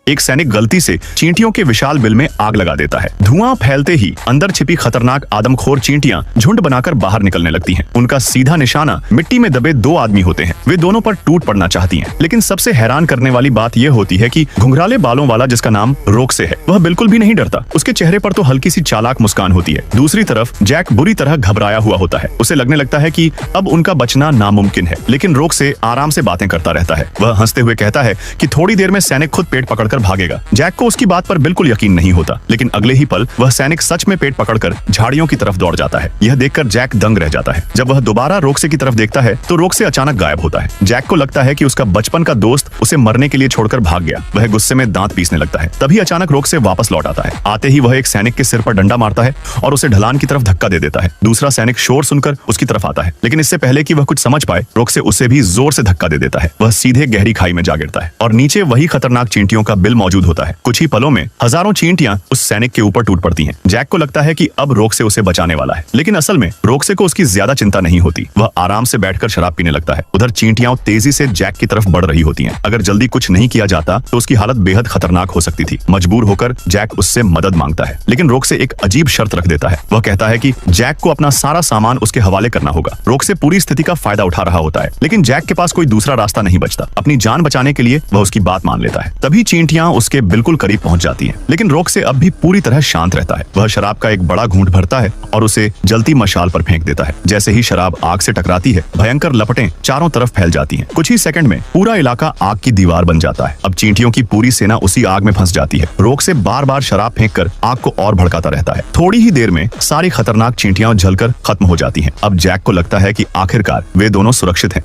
एक सैनिक गलती से चींटियों के विशाल बिल में आग लगा देता है। धुआं फैलते ही अंदर छिपी खतरनाक आदमखोर चींटियां झुंड बनाकर बाहर निकलने लगती हैं। उनका सीधा निशाना मिट्टी में दबे दो आदमी होते हैं। वे दोनों पर टूट पड़ना चाहती हैं, लेकिन सबसे हैरान करने वाली बात यह होती है कि घुंघराले बालों वाला जिसका नाम रोक्से है, वह बिल्कुल भी नहीं डरता। उसके चेहरे पर तो हल्की सी चालाक मुस्कान होती है। दूसरी तरफ जैक बुरी तरह घबराया हुआ होता है। उसे लगने लगता है कि अब उनका बचना नामुमकिन है, लेकिन रोक्से आराम से बातें करता रहता है। वह हंसते हुए कहता है कि थोड़ी देर में सैनिक खुद पेट पकड़कर भागेगा। जैक को उसकी बात पर बिल्कुल यकीन नहीं होता, लेकिन अगले ही पल वह सैनिक सच में पेट पकड़कर झाड़ियों की तरफ दौड़ जाता है। यह देखकर जैक दंग रह जाता है। जब वह दोबारा रोक्से की तरफ देखता है तो रोक्से अचानक गायब होता है। जैक को लगता है कि उसका बचपन का दोस्त उसे मरने के लिए छोड़कर भाग गया। वह गुस्से में दांत पीसने लगता है। तभी अचानक रोक्से वापस लौट आता है। आते ही वह एक सैनिक के सिर पर डंडा मारता है और उसे ढलान की तरफ धक्का दे देता है। दूसरा सैनिक शोर सुनकर उसकी तरफ आता है, लेकिन इससे पहले कि वह कुछ समझ पाए, रोक्से उसे भी जोर से धक्का दे देता है। वह सीधे गहरी खाई में जा गिरता है और नीचे वही खतरनाक चींटियों का बिल मौजूद होता है। कुछ ही पलों में हजारों चींटियां उस सैनिक के ऊपर टूट पड़ती हैं। जैक को लगता है कि अब रोक्से उसे बचाने वाला है, लेकिन असल में रोक्से को उसकी ज्यादा चिंता नहीं होती। वह आराम से बैठकर शराब पीने लगता है। उधर चींटियां तेजी से जैक की तरफ बढ़ रही होती हैं। अगर जल्दी कुछ नहीं किया जाता तो उसकी हालत बेहद खतरनाक हो सकती थी। मजबूर होकर जैक उससे मदद मांगता है, लेकिन रोक्से एक अजीब शर्त रख देता है। वह कहता है कि जैक को अपना सारा सामान उसके हवाले करना होगा। रोक्से पूरी स्थिति का फायदा उठा रहा होता है, लेकिन जैक के पास कोई दूसरा रास्ता नहीं बचता। अपनी जान बचाने के लिए वह उसकी बात मान लेता है। तभी चींटियां उसके बिल्कुल करीब पहुंच जाती हैं, लेकिन रोक्से अब भी पूरी तरह शांत रहता है। वह शराब का एक बड़ा घूंट भरता है और उसे जलती मशाल पर फेंक देता है। जैसे ही शराब आग से टकराती है, भयंकर लपटें चारों तरफ फैल जाती हैं। कुछ ही सेकंड में पूरा इलाका आग की दीवार बन जाता है। अब चींटियों की पूरी सेना उसी आग में फंस जाती है। रोक्से बार बार शराब फेंककर आग को और भड़काता रहता है। थोड़ी ही देर में सारी खतरनाक चींटियां जलकर खत्म हो जाती हैं। अब जैक को लगता है कि आखिरकार वे दोनों सुरक्षित हैं।